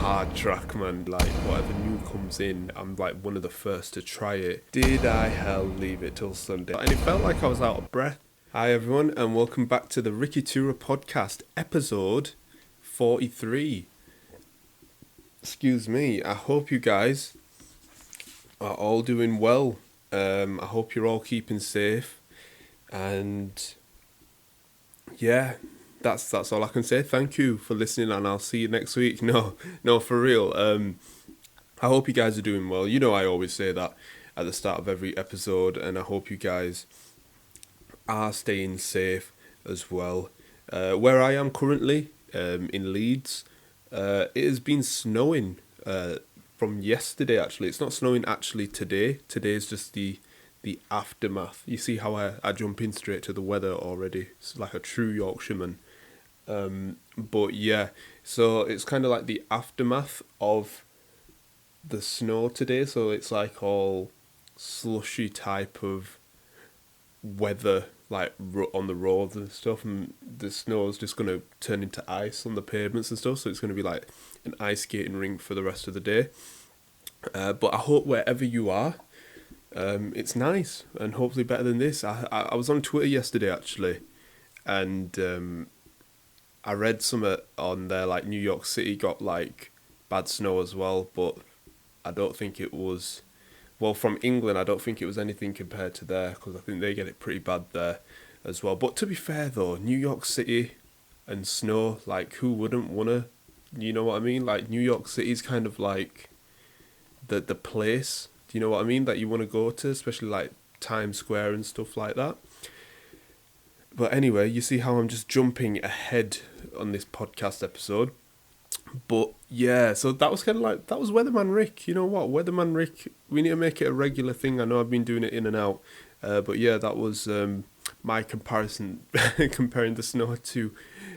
hard track, man. Like, whatever new comes in, I'm like one of the first to try it. Did I hell leave it till Sunday? And it felt like I was out of breath. Hi everyone, and welcome back to the Ricky2ra podcast, episode 43. Excuse me, I hope you guys are all doing well. I hope you're all keeping safe. And yeah, that's all I can say. Thank you for listening, and I'll see you next week. No, for real. I hope you guys are doing well. You know, I always say that at the start of every episode, and I hope you guys are staying safe as well. Where I am currently, in Leeds, it has been snowing from yesterday, actually. It's not snowing actually today. Today's just the aftermath. You see how I jump in straight to the weather already. It's like a true Yorkshireman. But yeah, so it's kind of like the aftermath of the snow today. So it's like all slushy type of weather, like on the roads and stuff, and the snow is just going to turn into ice on the pavements and stuff, so it's going to be like an ice skating rink for the rest of the day. But I hope wherever you are, it's nice and hopefully better than this. I was on Twitter yesterday actually, and I read something on there like New York City got like bad snow as well, but I don't think it was, well, from England, I don't think it was anything compared to there, because I think they get it pretty bad there as well. But to be fair though, New York City and snow, like who wouldn't wanna, you know what I mean? Like New York City's kind of like the place, do you know what I mean, that you want to go to, especially like Times Square and stuff like that. But anyway, you see how I'm just jumping ahead on this podcast episode. But yeah, so that was kind of like, that was Weatherman Rick. You know what, Weatherman Rick, we need to make it a regular thing. I know I've been doing it in and out, but yeah, that was my comparison, comparing the snow to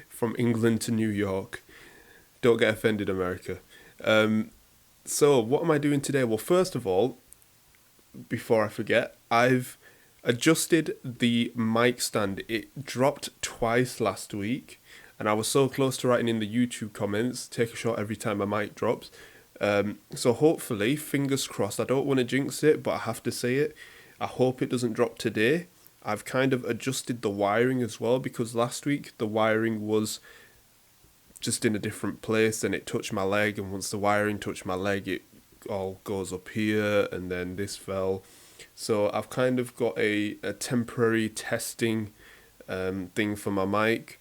from England to New York. Don't get offended, America. So what am I doing today? Well, first of all, before I forget, I've adjusted the mic stand. It dropped twice last week, and I was so close to writing in the YouTube comments, take a shot every time my mic drops. So hopefully, fingers crossed, I don't want to jinx it, but I have to say it, I hope it doesn't drop today. I've kind of adjusted the wiring as well, because last week the wiring was just in a different place and it touched my leg, and once the wiring touched my leg, it all goes up here, and then this fell. So I've kind of got a temporary testing thing for my mic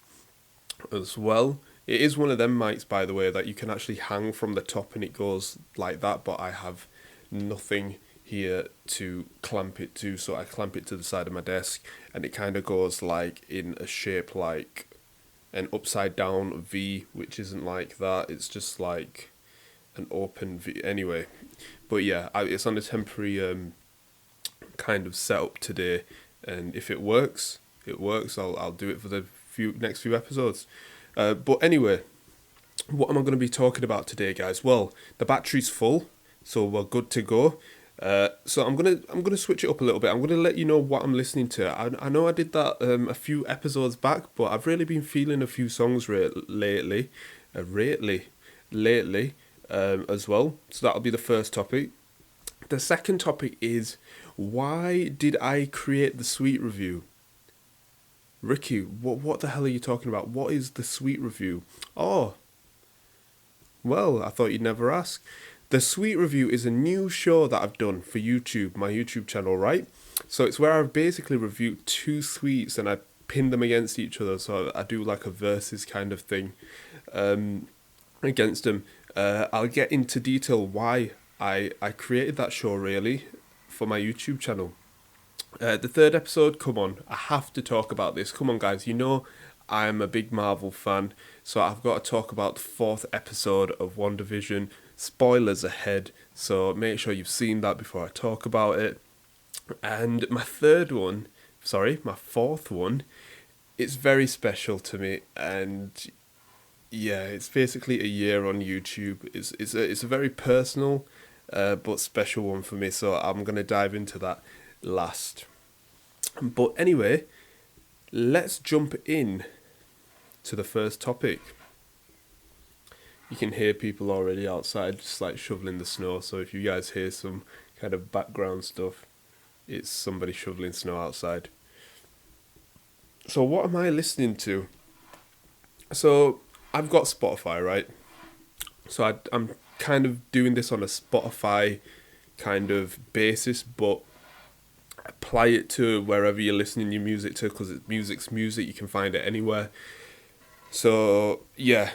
as well. It is one of them mics, by the way, that you can actually hang from the top and it goes like that, but I have nothing here to clamp it to, so I clamp it to the side of my desk, and it kind of goes like in a shape like an upside down V, which isn't like that, it's just like an open V anyway. But yeah, it's on a temporary kind of setup today, and if it works, I'll do it for the next few episodes. But anyway, what am I going to be talking about today, guys? Well, the battery's full, so we're good to go. So I'm gonna switch it up a little bit. I'm gonna let you know what I'm listening to. I know I did that a few episodes back, but I've really been feeling a few songs lately as well. So that'll be the first topic. The second topic is, why did I create the Sweet review? Ricky, what the hell are you talking about? What is the Sweet review? Oh, well, I thought you'd never ask. The Sweet review is a new show that I've done for YouTube, my YouTube channel, right? So it's where I've basically reviewed two sweets and I pin them against each other. So I do like a versus kind of thing against them. I'll get into detail why I created that show, really, for my YouTube channel. The third episode, come on, I have to talk about this. Come on, guys, you know I'm a big Marvel fan, so I've got to talk about the fourth episode of WandaVision. Spoilers ahead, so make sure you've seen that before I talk about it. And my fourth one, it's very special to me, and yeah, it's basically a year on YouTube. It's a very personal but special one for me, so I'm going to dive into that last. But anyway, let's jump in to the first topic. You can hear people already outside just like shoveling the snow. So if you guys hear some kind of background stuff, it's somebody shoveling snow outside. So what am I listening to? So I've got Spotify, right? So I'm kind of doing this on a Spotify kind of basis, but apply it to wherever you're listening your music to, because music's music. You can find it anywhere. So yeah,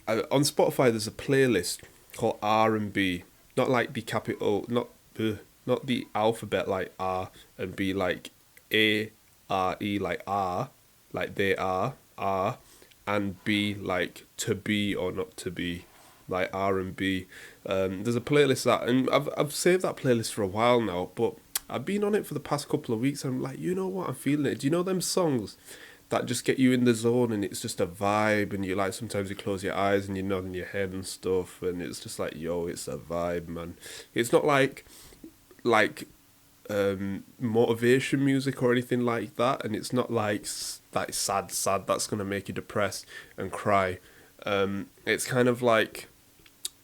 on Spotify there's a playlist called R&B, not like the capital, not the alphabet like R and B, like ARE, like R, like they are R, and B like to be or not to be, like R&B. There's a playlist that, and I've saved that playlist for a while now, but I've been on it for the past couple of weeks. And I'm like, you know what, I'm feeling it. Do you know them songs that just get you in the zone, and it's just a vibe, and you like, sometimes you close your eyes and you're nodding your head and stuff, and it's just like, yo, it's a vibe, man. It's not like motivation music or anything like that, and it's not like sad that's gonna make you depressed and cry. It's kind of like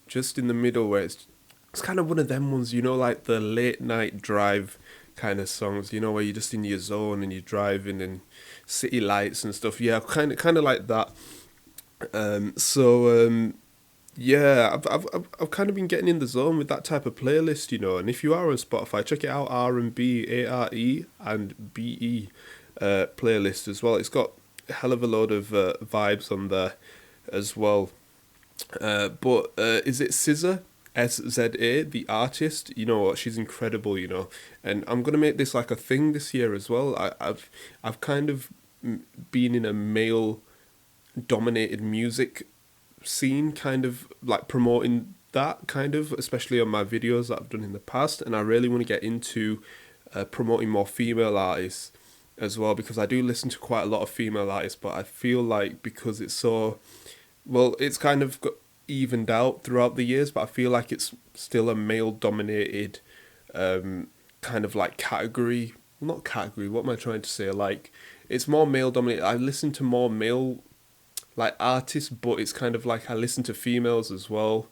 just in the middle, where it's kind of one of them ones, you know, like the late night drive kind of songs, you know, where you're just in your zone and you're driving and city lights and stuff. Yeah, kind of like that. Yeah, I've kind of been getting in the zone with that type of playlist, you know. And if you are on Spotify, check it out, R&B, ARE and BE playlist as well. It's got a hell of a load of vibes on there as well. But is it SZA? SZA, the artist? You know what? She's incredible, you know. And I'm gonna make this like a thing this year as well. I've kind of been in a male dominated music scene, kind of like promoting that, kind of, especially on my videos that I've done in the past. And I really want to get into promoting more female artists as well, because I do listen to quite a lot of female artists, but I feel like because it's so, well, it's kind of got evened out throughout the years, but I feel like it's still a male dominated kind of like category. Not category, what am I trying to say? Like, it's more male dominated. I listen to more male like artists, but it's kind of like I listen to females as well,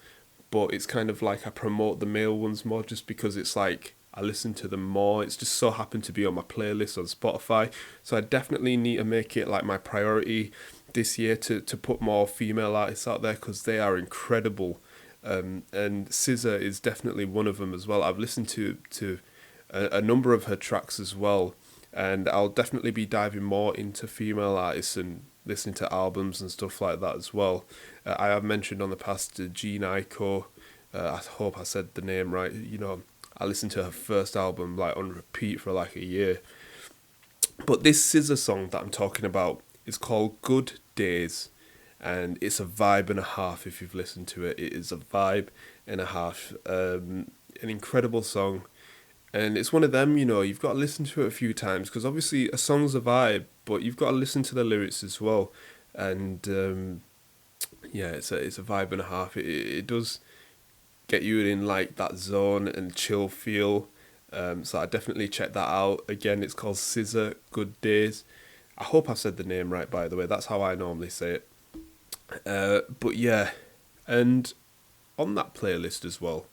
but it's kind of like I promote the male ones more, just because it's like I listen to them more. It's just so happened to be on my playlist on Spotify. So I definitely need to make it like my priority this year to put more female artists out there, because they are incredible. And SZA is definitely one of them as well. I've listened to a number of her tracks as well, and I'll definitely be diving more into female artists and listening to albums and stuff like that as well. I have mentioned on the past Ricky2ra. I hope I said the name right. You know, I listened to her first album like on repeat for like a year. But this SZA song that I'm talking about is called Good Days, and it's a vibe and a half. If you've listened to it, it is a vibe and a half. An incredible song. And it's one of them, you know, you've got to listen to it a few times, because obviously a song's a vibe, but you've got to listen to the lyrics as well. And yeah, it's a vibe and a half. It does get you in like that zone and chill feel. So I definitely check that out. Again, it's called SZA, Good Days. I hope I said the name right, by the way. That's how I normally say it. But yeah, and on that playlist as well,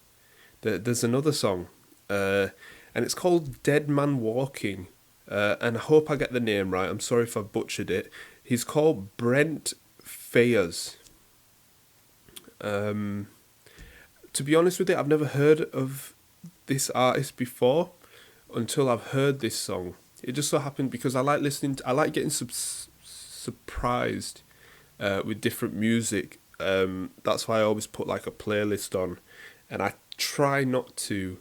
there's another song. And it's called Dead Man Walking, and I hope I get the name right. I'm sorry if I butchered it. He's called Brent Faiyaz. To be honest with you, I've never heard of this artist before until I've heard this song. It just so happened because I like I like getting surprised with different music. That's why I always put like a playlist on, and I try not to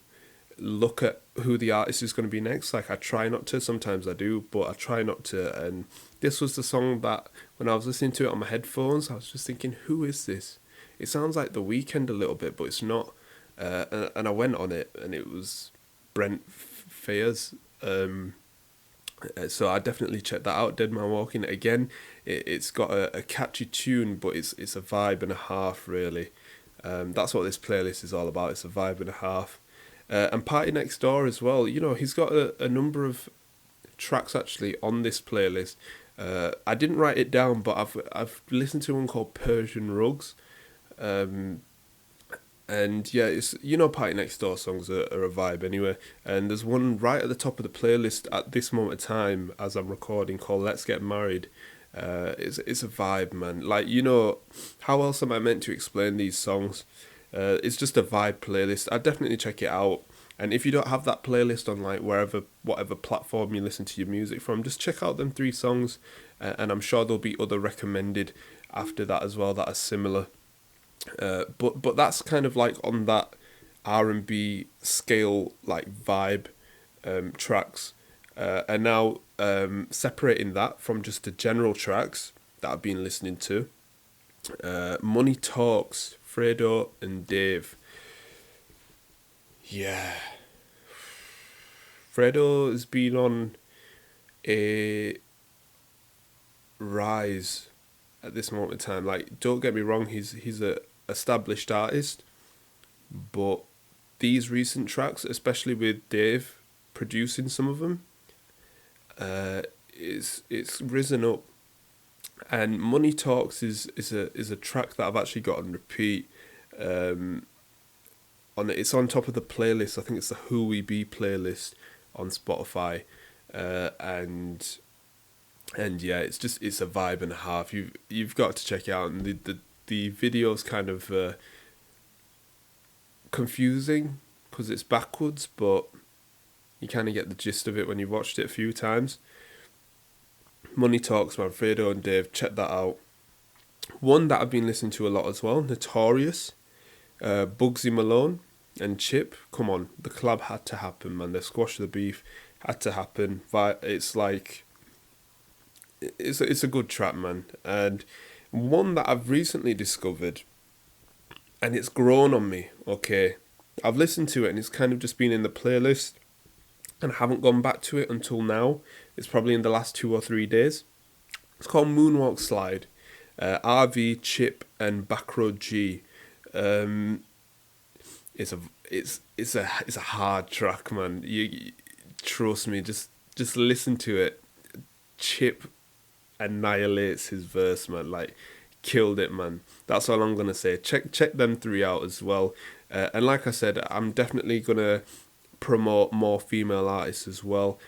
look at who the artist is going to be next. Like, I try not to. Sometimes I do, but I try not to. And this was the song that when I was listening to it on my headphones, I was just thinking, who is this? It sounds like The Weeknd a little bit, but it's not. And I went on it, and it was Brent Faiyaz. So I definitely checked that out. Dead Man Walking. Again, it's got a catchy tune, but it's a vibe and a half, really. That's what this playlist is all about. It's a vibe and a half. And Party Next Door as well. You know, he's got a number of tracks actually on this playlist. I didn't write it down, but I've listened to one called Persian Rugs. And yeah, it's, you know, Party Next Door songs are a vibe anyway. And there's one right at the top of the playlist at this moment of time as I'm recording called Let's Get Married. It's a vibe, man. Like, you know, how else am I meant to explain these songs? It's just a vibe playlist. I'd definitely check it out. And if you don't have that playlist on like whatever platform you listen to your music from, just check out them 3 songs, and I'm sure there'll be other recommended after that as well that are similar. But that's kind of like on that R&B scale, like vibe tracks, and now separating that from just the general tracks that I've been listening to. Money Talks, Fredo and Dave. Yeah, Fredo has been on a rise at this moment in time. Like, don't get me wrong, he's a established artist, but these recent tracks, especially with Dave producing some of them, it's risen up. And Money Talks is a track that I've actually got on repeat. It's on top of the playlist. I think it's the Who We Be playlist on Spotify, and yeah, it's a vibe and a half. You've got to check it out, and the video's kind of confusing because it's backwards, but you kind of get the gist of it when you've watched it a few times. Money Talks, man, Fredo and Dave, check that out. One that I've been listening to a lot as well, Notorious, Bugsy Malone and Chip. Come on, the collab had to happen, man. The Squash the Beef had to happen. It's like, it's a good track, man. And one that I've recently discovered, and it's grown on me, okay. I've listened to it and it's kind of just been in the playlist and I haven't gone back to it until now. It's probably in the last 2 or 3 days. It's called Moonwalk Slide. RV, Chip and Backroad G. It's a hard track, man. You trust me, just listen to it. Chip annihilates his verse, man. Like, killed it, man. That's all I'm gonna say. Check them 3 out as well. And like I said, I'm definitely gonna promote more female artists as well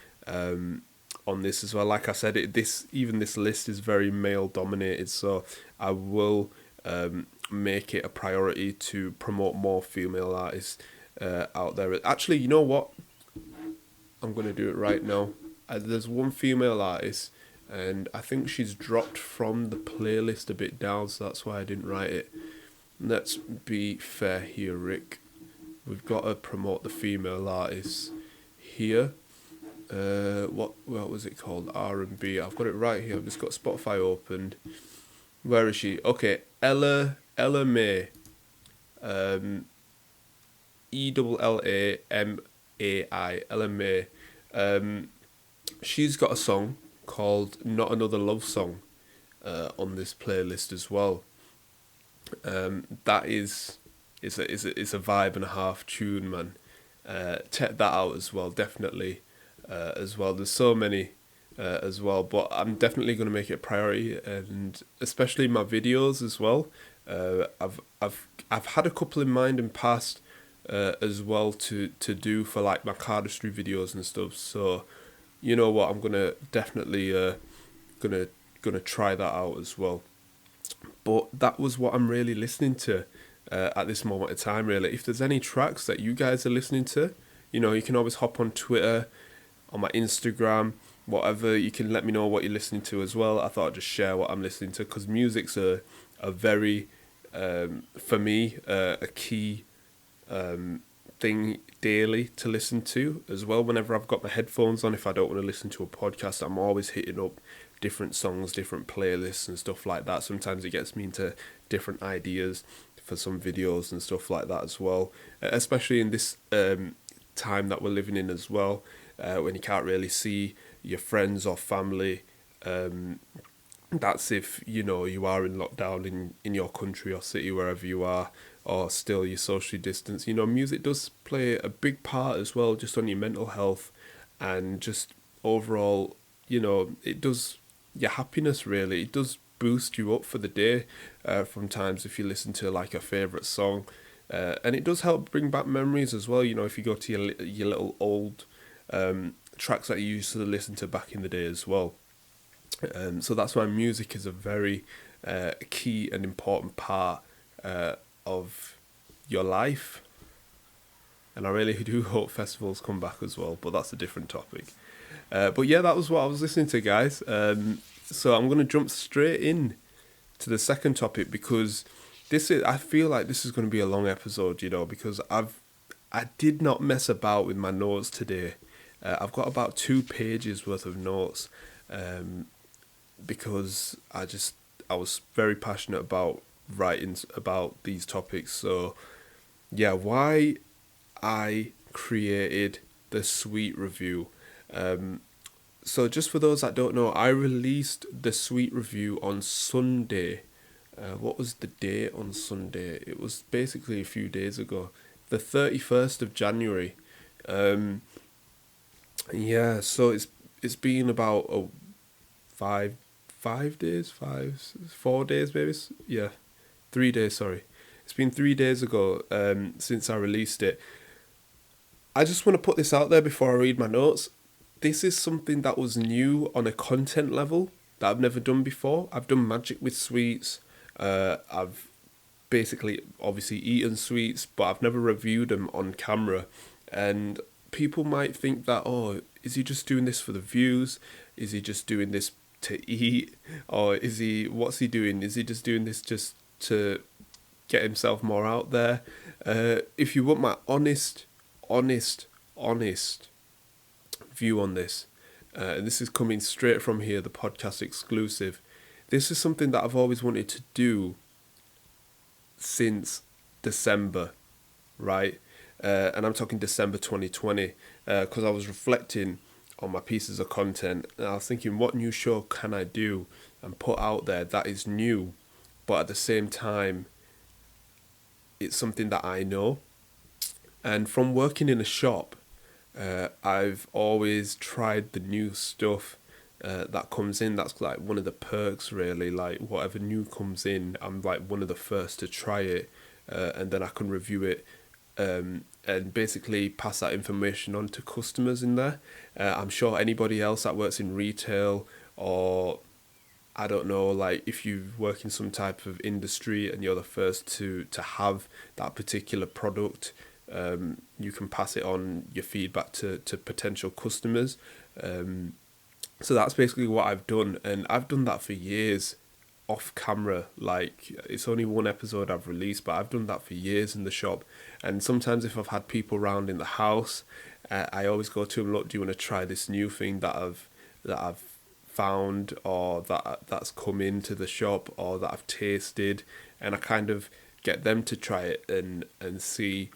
on this as well. Like I said, this list is very male dominated, so I will make it a priority to promote more female artists out there. Actually, you know what? I'm gonna do it right now. There's one female artist, and I think she's dropped from the playlist a bit down, so that's why I didn't write it. Let's be fair here, Rick. We've got to promote the female artists here. What was it called? R&B. I've got it right here. I've just got Spotify opened. Where is she? Okay, Ella May. ELLAMAI. Ella May. She's got a song called Not Another Love Song on this playlist as well. That is it's a vibe and a half tune, man. Check that out as well, definitely. As well, there's so many as well, but I'm definitely going to make it a priority, and especially my videos as well. I've had a couple in mind in past as well to do for like my cardistry videos and stuff. So you know what, I'm gonna definitely gonna try that out as well. But that was what I'm really listening to at this moment of time, really. If there's any tracks that you guys are listening to, you know, you can always hop on Twitter, on my Instagram, whatever. You can let me know what you're listening to as well. I thought I'd just share what I'm listening to, because music's a very, for me, a key thing daily to listen to as well. Whenever I've got my headphones on, if I don't want to listen to a podcast, I'm always hitting up different songs, different playlists and stuff like that. Sometimes it gets me into different ideas for some videos and stuff like that as well, especially in this time that we're living in as well, when you can't really see your friends or family. That's if, you know, you are in lockdown in your country or city, wherever you are, or still you're socially distanced. You know, music does play a big part as well, just on your mental health and just overall, you know, it does your happiness, really. It does boost you up for the day from times if you listen to like a favourite song. And it does help bring back memories as well, if you go to your little old tracks that you used to listen to back in the day as well. So that's why music is a very key and important part of your life. And I really do hope festivals come back as well, but that's a different topic. But yeah, that was what I was listening to, guys. So I'm going to jump straight in to the second topic, because I feel like this is going to be a long episode, because I did not mess about with my notes today. I've got about 2 pages worth of notes, because I was very passionate about writing about these topics. So yeah, why I created the Sweet review. So just for those that don't know, I released the Sweet review on Sunday. What was the date on Sunday? It was basically a few days ago, the 31st of January. Yeah, so it's been about 4 days maybe. Yeah, 3 days. Sorry, it's been 3 days ago since I released it. I just want to put this out there before I read my notes. This is something that was new on a content level that I've never done before. I've done magic with sweets. I've basically obviously eaten sweets, but I've never reviewed them on camera. And people might think that, oh, is he just doing this for the views? Is he just doing this to eat? Or what's he doing? Is he just doing this just to get himself more out there? If you want my honest view on this, and this is coming straight from here, the podcast exclusive, this is something that I've always wanted to do since December, right? And I'm talking December 2020, because I was reflecting on my pieces of content, and I was thinking, what new show can I do and put out there that is new, but at the same time, it's something that I know. And from working in a shop, I've always tried the new stuff that comes in. That's like one of the perks, really. Like whatever new comes in, I'm like one of the first to try it, and then I can review it, and basically pass that information on to customers in there. I'm sure anybody else that works in retail, or I don't know, like if you work in some type of industry and you're the first to have that particular product, you can pass it on, your feedback to potential customers. So that's basically what I've done, and I've done that for years off camera. Like, it's only one episode I've released, but I've done that for years in the shop. And sometimes if I've had people around in the house, I always go to them, look, do you want to try this new thing that I've found, or that's come into the shop, or that I've tasted? And I kind of get them to try it and see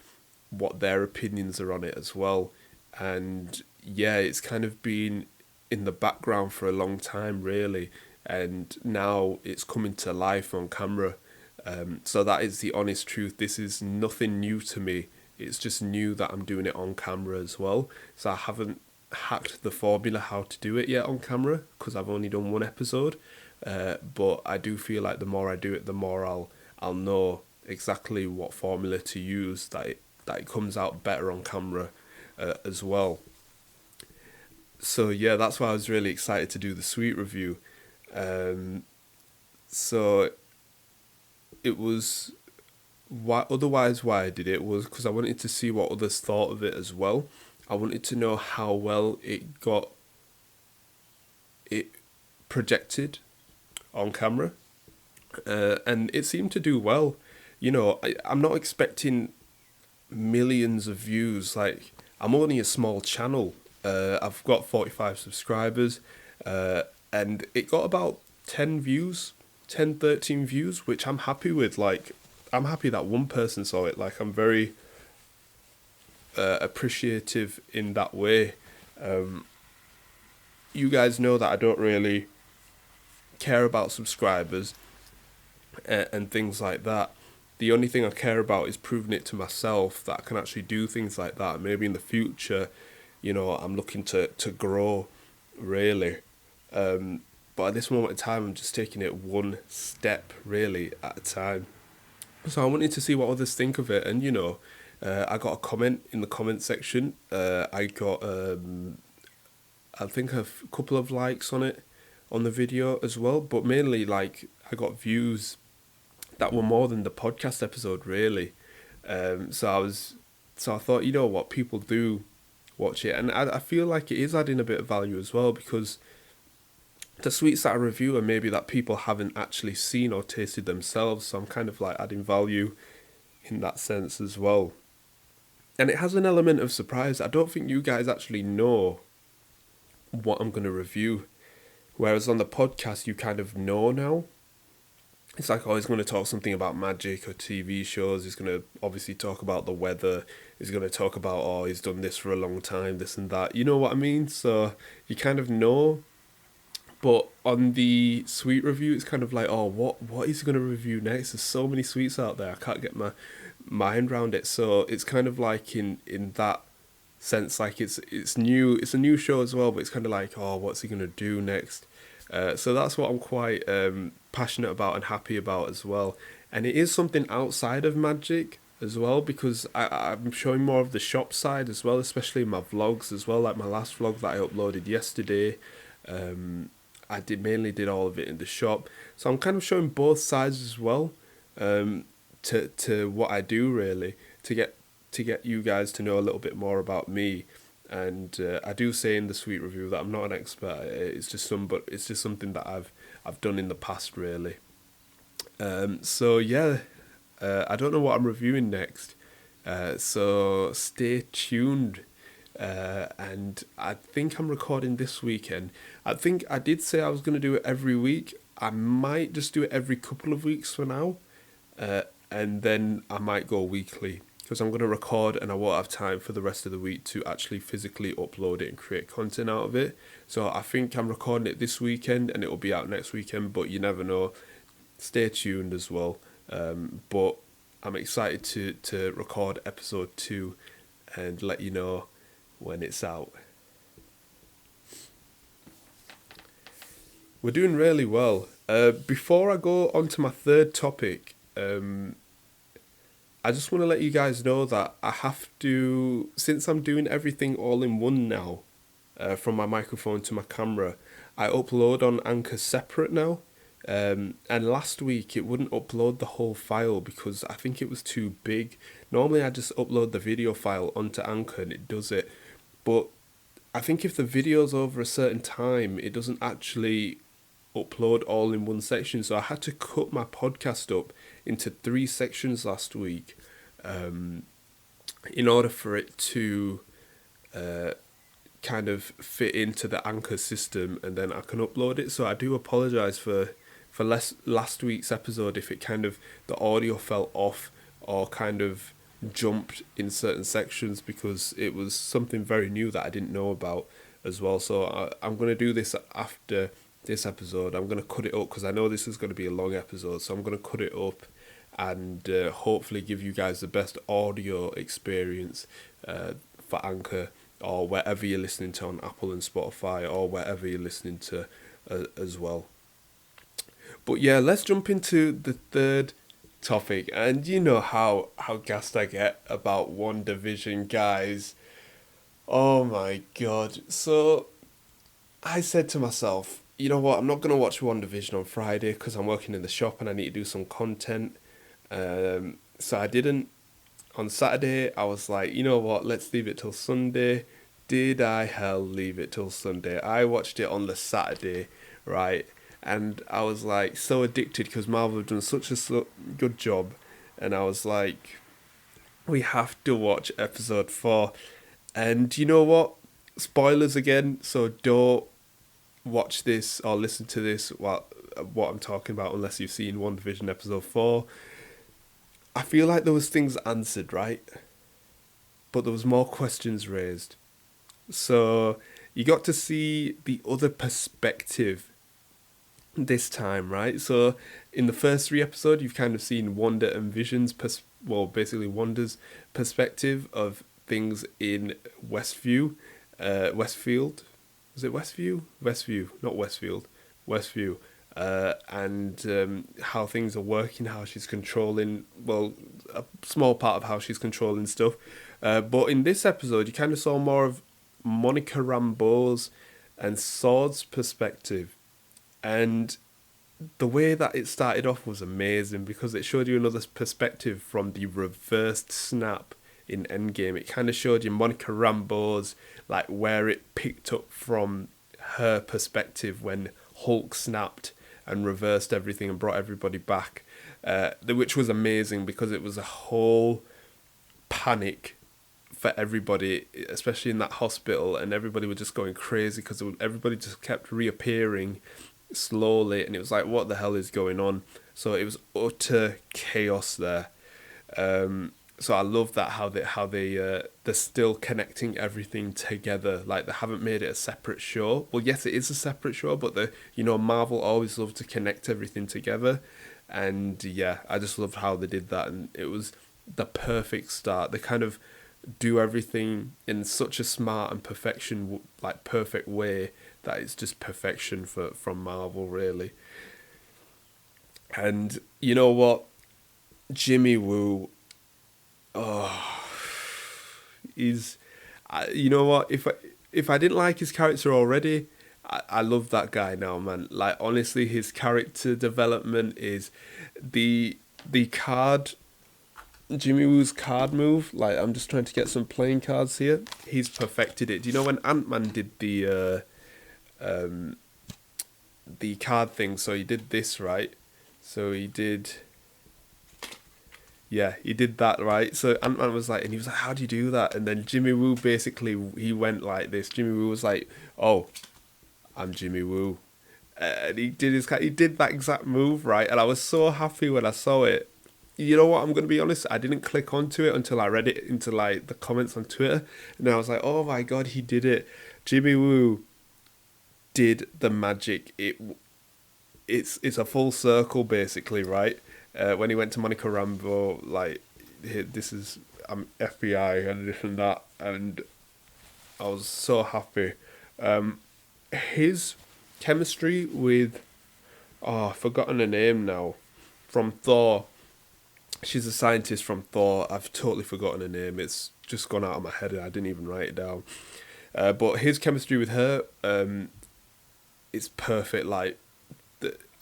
what their opinions are on it as well. And yeah, it's kind of been in the background for a long time, really, and now it's coming to life on camera. So that is the honest truth. This is nothing new to me. It's just new that I'm doing it on camera as well. So I haven't hacked the formula how to do it yet on camera, because I've only done one episode. But I do feel like the more I do it, the more I'll know exactly what formula to use, that it comes out better on camera as well. So yeah, that's why I was really excited to do the Sweet review. So it was why I did it was because I wanted to see what others thought of it as well. I wanted to know how well it projected on camera, and it seemed to do well. I'm not expecting millions of views. Like, I'm only a small channel. I've got 45 subscribers, and it got about 13 views, which I'm happy with. Like, I'm happy that one person saw it. Like, I'm very appreciative in that way. You guys know that I don't really care about subscribers and things like that. The only thing I care about is proving it to myself that I can actually do things like that. Maybe in the future, I'm looking to grow, really. But at this moment in time, I'm just taking it one step really at a time. So I wanted to see what others think of it, and I got a comment in the comment section. I got I think a couple of likes on it, on the video as well, but mainly like I got views that were more than the podcast episode really. So I thought, you know what, people do watch it, and I feel like it is adding a bit of value as well, because the sweets that I review are maybe that people haven't actually seen or tasted themselves, so I'm kind of like adding value in that sense as well. And it has an element of surprise. I don't think you guys actually know what I'm going to review, whereas on the podcast you kind of know now. It's like, oh, he's going to talk something about magic or TV shows. He's going to obviously talk about the weather. He's going to talk about, oh, he's done this for a long time, this and that. You know what I mean? So you kind of know. But on the sweet review, it's kind of like, oh, what is he going to review next? There's so many sweets out there. I can't get my mind around it. So it's kind of like in that sense, like it's new. It's a new show as well, but it's kind of like, oh, what's he going to do next? So that's what I'm quite passionate about and happy about as well. And it is something outside of magic as well, because I'm showing more of the shop side as well, especially in my vlogs as well. Like my last vlog that I uploaded yesterday, I mainly did all of it in the shop. So I'm kind of showing both sides as well, to what I do really, to get you guys to know a little bit more about me. And I do say in the sweet review that I'm not an expert. It's just something that I've done in the past really. So yeah, I don't know what I'm reviewing next. So stay tuned. And I think I'm recording this weekend. I think I did say I was going to do it every week. I might just do it every couple of weeks for now. And then I might go weekly, because I'm going to record and I won't have time for the rest of the week to actually physically upload it and create content out of it. So I think I'm recording it this weekend and it will be out next weekend, but you never know. Stay tuned as well. But I'm excited to record episode 2 and let you know when it's out. We're doing really well. Before I go on to my third topic, I just want to let you guys know that I have to, since I'm doing everything all in one now, from my microphone to my camera, I upload on Anchor separate now. And last week it wouldn't upload the whole file because I think it was too big. Normally I just upload the video file onto Anchor and it does it. But I think if the video's over a certain time, it doesn't actually upload all in one section. So I had to cut my podcast up into 3 sections last week, in order for it to kind of fit into the Anchor system, and then I can upload it. So I do apologise for last week's episode if it kind of, the audio fell off or kind of jumped in certain sections, because it was something very new that I didn't know about as well. So I'm going to do this after this episode. I'm going to cut it up because I know this is going to be a long episode, so I'm going to cut it up and hopefully give you guys the best audio experience for Anchor, or wherever you're listening to on Apple and Spotify, or wherever you're listening to as well. But yeah, let's jump into the third topic. And you know how gassed I get about WandaVision, guys. Oh my god. So I said to myself, you know what, I'm not going to watch WandaVision on Friday because I'm working in the shop and I need to do some content. So I didn't. On Saturday, I was like, you know what, let's leave it till Sunday. Did I leave it till Sunday? I watched it on the Saturday, right? And I was like so addicted because Marvel have done such a good job. And I was like, we have to watch episode 4. And you know what? Spoilers again, so don't watch this or listen to this what I'm talking about unless you've seen WandaVision episode 4. I feel like there was things answered, right? But there was more questions raised. So you got to see the other perspective this time, right? So in the first 3 episodes, you've kind of seen Wanda and Vision's, basically Wanda's perspective of things in Westfield. Was it Westview? Not Westfield. Westview, and how things are working, how she's controlling, well, a small part of how she's controlling stuff. But in this episode, you kind of saw more of Monica Rambeau's and Sword's perspective. And the way that it started off was amazing because it showed you another perspective from the reversed snap in Endgame. It kind of showed you Monica Rambeau's, like, where it picked up from her perspective when Hulk snapped and reversed everything and brought everybody back, which was amazing because it was a whole panic for everybody, especially in that hospital, and everybody was just going crazy because everybody just kept reappearing slowly, and it was like, what the hell is going on? So it was utter chaos there. So I love that how they're still connecting everything together. Like, they haven't made it a separate show. Well, yes, it is a separate show, but Marvel always love to connect everything together, and yeah, I just loved how they did that, and it was the perfect start. They kind of do everything in such a smart and perfect way that it's just perfection from Marvel, really. And you know what, Jimmy Woo, you know what, if I didn't like his character already, I love that guy now, man. Like, honestly, his character development is the card. Jimmy Woo's card move, like, I'm just trying to get some playing cards here. He's perfected it. Do you know when Ant-Man did the card thing? So he did this, right? So he did that, right? So Ant-Man was like, and he was like, how do you do that? And then Jimmy Woo basically, he went like this. Jimmy Woo was like, oh, I'm Jimmy Woo. And he did that exact move, right? And I was so happy when I saw it. You know what, I'm going to be honest, I didn't click onto it until I read it into, like, the comments on Twitter, and I was like, oh my god, he did it. Jimmy Woo did the magic. It's a full circle, basically, right? When he went to Monica Rambeau, like, I'm FBI and this and that, and I was so happy. His chemistry with, I've forgotten her name now, from Thor. She's a scientist from Thor. I've totally forgotten her name. It's just gone out of my head and I didn't even write it down. But his chemistry with her, it's perfect. Like,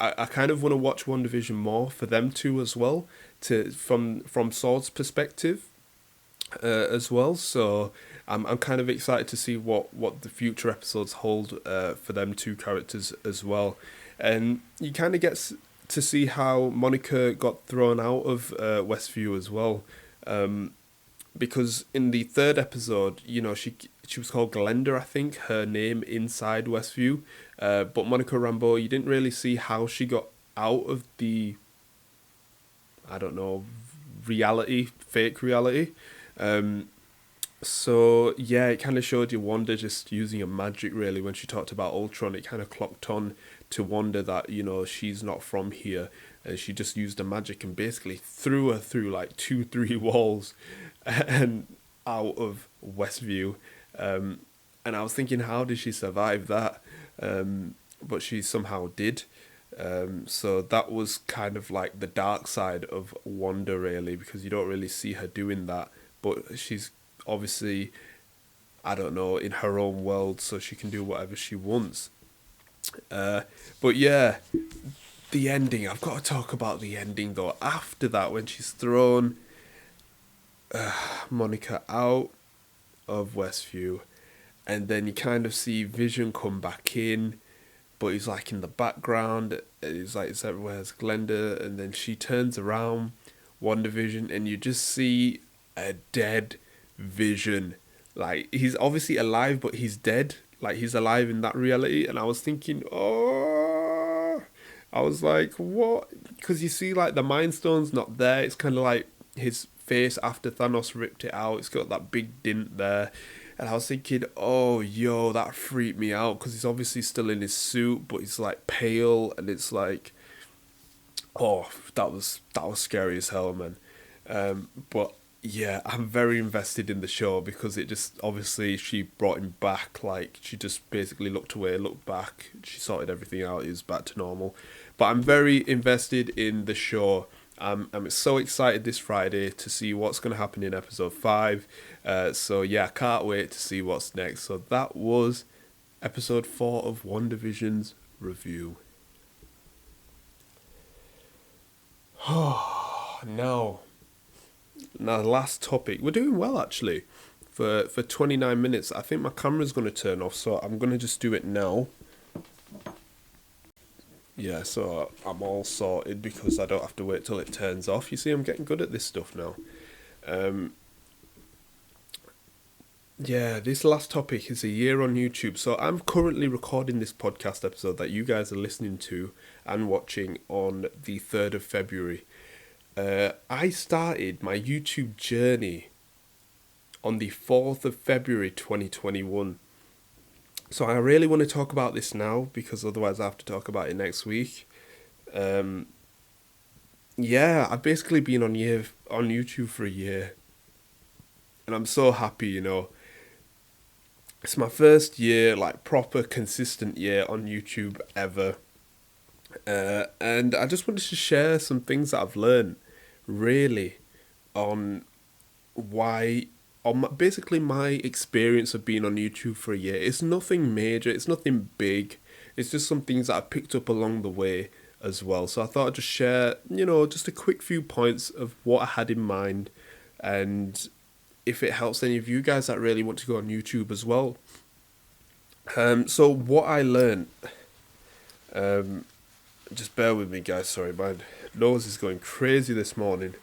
I kind of want to watch WandaVision more for them two as well, from Sword's perspective, as well. So I'm kind of excited to see what the future episodes hold for them two characters as well. And you kind of get to see how Monica got thrown out of Westview as well, because in the third episode, she was called Glenda, I think, her name inside Westview, but Monica Rambeau, you didn't really see how she got out of the, I don't know, fake reality. So yeah, it kind of showed you Wanda just using a magic, really. When she talked about Ultron, it kind of clocked on to Wanda that, she's not from here, and she just used the magic and basically threw her through like 2-3 walls and out of Westview. And I was thinking, how did she survive that? But she somehow did. So that was kind of like the dark side of Wanda, really, because you don't really see her doing that, but she's obviously, I don't know, in her own world, so she can do whatever she wants. But yeah, the ending, I've got to talk about the ending though. After that, when she's thrown Monica out of Westview, and then you kind of see Vision come back in, but he's like in the background, he's like, it's everywhere, it's Glenda, and then she turns around, WandaVision, and you just see a dead Vision. Like, he's obviously alive, but he's dead. Like, he's alive in that reality. And I was thinking, I was like, what? Because you see, like, the Mind Stone's not there. It's kind of like his face after Thanos ripped it out. It's got that big dint there. And I was thinking, oh, yo, that freaked me out. Because he's obviously still in his suit, but he's, like, pale. And it's like, oh, that was scary as hell, man. But yeah, I'm very invested in the show because it just obviously she brought him back. Like she just basically looked away, looked back. She sorted everything out. He was back to normal. But I'm very invested in the show. I'm so excited this Friday to see what's going to happen in episode 5. So yeah, I can't wait to see what's next. So that was episode 4 of WandaVision's review. Oh no. Now, last topic. We're doing well, actually. For 29 minutes. I think my camera's going to turn off, so I'm going to just do it now. Yeah, so I'm all sorted because I don't have to wait till it turns off. You see, I'm getting good at this stuff now. Yeah, this last topic is a year on YouTube. So I'm currently recording this podcast episode that you guys are listening to and watching on the 3rd of February. I started my YouTube journey on the 4th of February 2021. So I really want to talk about this now because otherwise I have to talk about it next week. Yeah, I've basically been on YouTube for a year. And I'm so happy, you know. It's my first year, like proper consistent year on YouTube ever. And I just wanted to share some things that I've learned, really, on basically my experience of being on YouTube for a year. It's nothing major, it's nothing big, it's just some things that I picked up along the way as well. So I thought I'd just share, just a quick few points of what I had in mind, and if it helps any of you guys that really want to go on YouTube as well. So what I learned, just bear with me guys, sorry, my nose is going crazy this morning.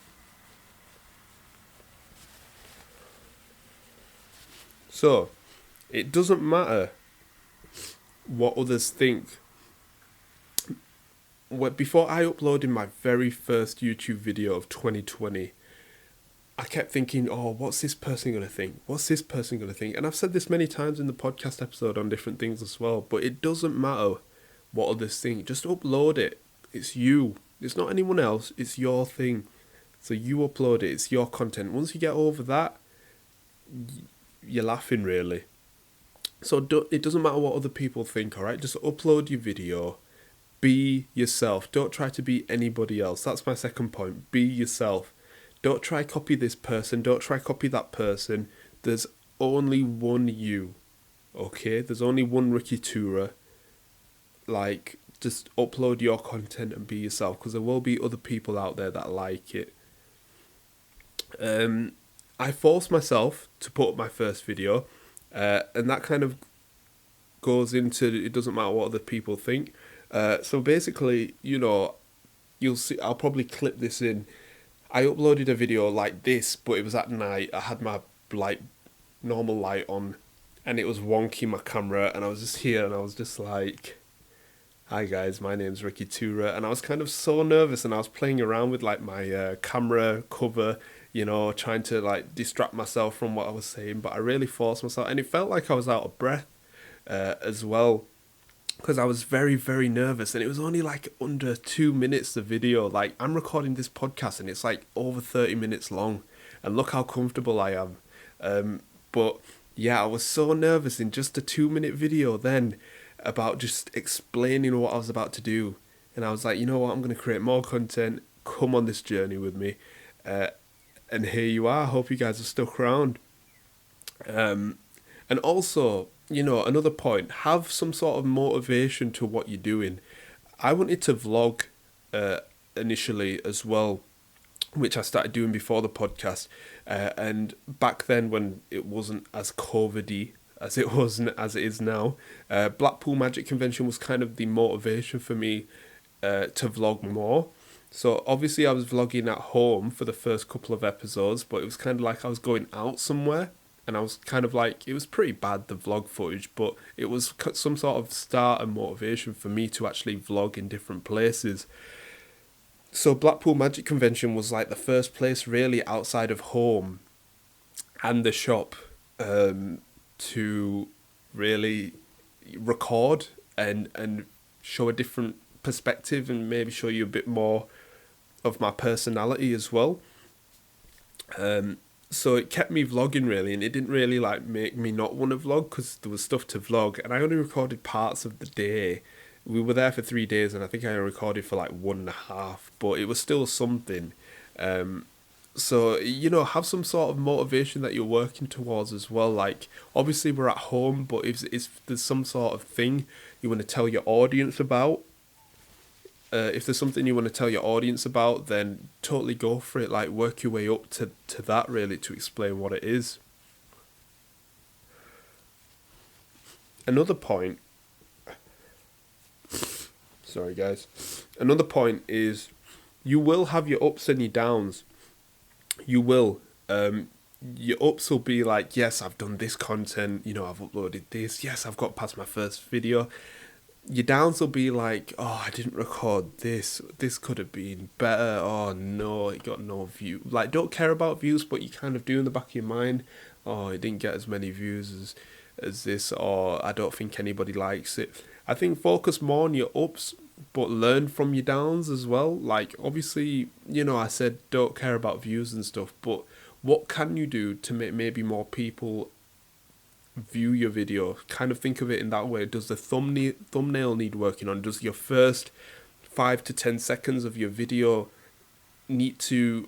So, it doesn't matter what others think. Before I uploaded my very first YouTube video of 2020, I kept thinking, oh, what's this person going to think? What's this person going to think? And I've said this many times in the podcast episode on different things as well, but it doesn't matter what others think. Just upload it. It's you. It's not anyone else. It's your thing. So you upload it. It's your content. Once you get over that, you're laughing, really. So it doesn't matter what other people think, alright? Just upload your video. Be yourself. Don't try to be anybody else. That's my second point. Be yourself. Don't try copy this person. Don't try copy that person. There's only one you. Okay? There's only one Ricky2ra. Like, just upload your content and be yourself, because there will be other people out there that like it. I forced myself to put up my first video, and that kind of goes into it doesn't matter what other people think. So basically, you'll see, I'll probably clip this in. I uploaded a video like this, but it was at night. I had my normal light on, and it was wonky, my camera, and I was just here, and I was just like, hi guys, my name's Ricky2ra, and I was kind of so nervous, and I was playing around with my camera cover, trying to distract myself from what I was saying, but I really forced myself, and it felt like I was out of breath as well, because I was very, very nervous, and it was only under 2 minutes the video. I'm recording this podcast, and it's over 30 minutes long, and look how comfortable I am. But yeah, I was so nervous in just a 2-minute video then about just explaining what I was about to do, and I was like, you know what, I'm going to create more content, come on this journey with me, and here you are. I hope you guys are stuck around. And also, another point, have some sort of motivation to what you're doing. I wanted to vlog initially as well, which I started doing before the podcast, and back then when it wasn't as COVID-y as it is now, Blackpool Magic Convention was kind of the motivation for me to vlog more. So obviously I was vlogging at home for the first couple of episodes, but it was kind of like I was going out somewhere, and I was kind of it was pretty bad, the vlog footage, but it was some sort of start and motivation for me to actually vlog in different places. So Blackpool Magic Convention was the first place really outside of home and the shop to really record and show a different perspective, and maybe show you a bit more of my personality as well. So it kept me vlogging really, and it didn't really like make me not want to vlog because there was stuff to vlog, and I only recorded parts of the day. We were there for 3 days, and I think I recorded for like 1.5, but it was still something. So, have some sort of motivation that you're working towards as well. Like, obviously we're at home, but if there's some sort of thing you want to tell your audience about, if there's something you want to tell your audience about, then totally go for it. Like, work your way up to that, really, to explain what it is. Another point, sorry guys, another point is you will have your ups and your downs. You will. Your ups will be like, yes, I've done this content, I've uploaded this, yes, I've got past my first video. Your downs will be like, oh, I didn't record this could have been better, oh no, it got no view. Like, don't care about views, but you kind of do in the back of your mind, oh, it didn't get as many views as this, or I don't think anybody likes it. I think focus more on your ups, but learn from your downs as well. Like, obviously, I said don't care about views and stuff, but what can you do to make maybe more people view your video? Kind of think of it in that way. Does the thumbnail need working on? Does your first 5 to 10 seconds of your video need to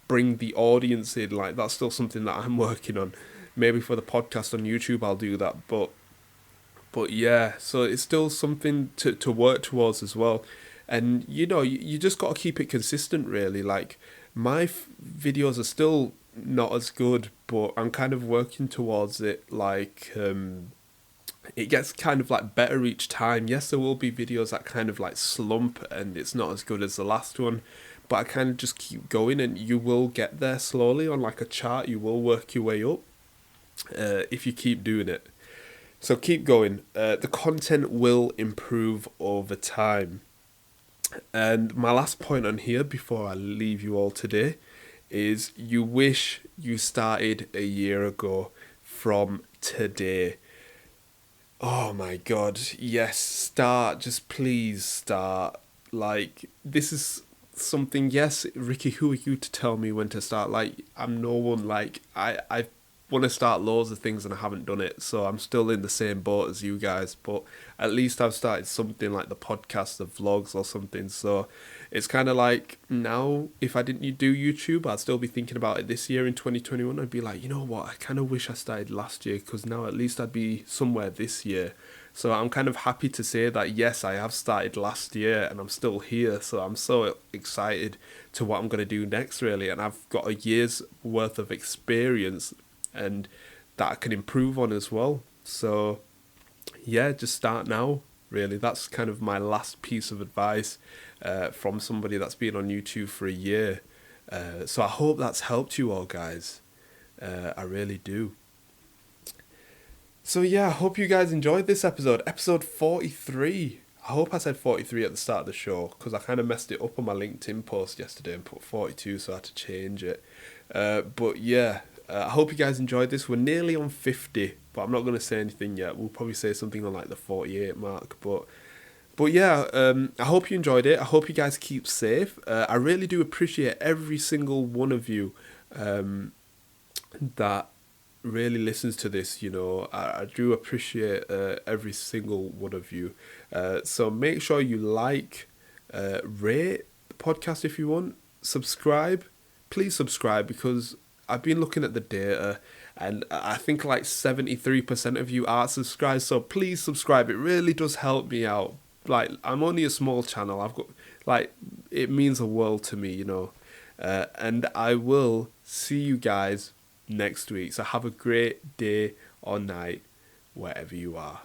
bring the audience in? Like, that's still something that I'm working on. Maybe for the podcast on YouTube I'll do that, but yeah, so it's still something to work towards as well. And you just got to keep it consistent really. Like, my videos are still not as good, but I'm kind of working towards it. Like, it gets kind of like better each time. Yes, there will be videos that kind of like slump and it's not as good as the last one, but I kind of just keep going, and you will get there slowly on like a chart. You will work your way up if you keep doing it. So keep going. The content will improve over time. And my last point on here before I leave you all today is you wish you started a year ago from today. Oh my God. Yes, start. Just please start. Like, this is something, yes, Ricky, who are you to tell me when to start? Like, I'm no one. Like, I want to start loads of things and I haven't done it, so I'm still in the same boat as you guys, but at least I've started something like the podcast, the vlogs or something. So it's kind of like, now if I didn't do YouTube, I'd still be thinking about it this year in 2021. I'd be like, you know what, I kind of wish I started last year, because now at least I'd be somewhere this year. So I'm kind of happy to say that yes, I have started last year and I'm still here, so I'm so excited to what I'm going to do next really. And I've got a year's worth of experience and that I can improve on as well. So yeah, just start now really. That's kind of my last piece of advice from somebody that's been on YouTube for a year. So I hope that's helped you all guys. I really do. So yeah, I hope you guys enjoyed this episode 43. I hope I said 43 at the start of the show, because I kind of messed it up on my LinkedIn post yesterday and put 42, so I had to change it. But yeah, I hope you guys enjoyed this. We're nearly on 50, but I'm not going to say anything yet. We'll probably say something on like the 48 mark. But yeah, I hope you enjoyed it. I hope you guys keep safe. I really do appreciate every single one of you that really listens to this. I do appreciate every single one of you. So make sure you like, rate the podcast if you want, subscribe. Please subscribe, because I've been looking at the data and I think like 73% of you are subscribed. So please subscribe. It really does help me out. Like, I'm only a small channel. I've got, like, it means a world to me, and I will see you guys next week. So have a great day or night wherever you are.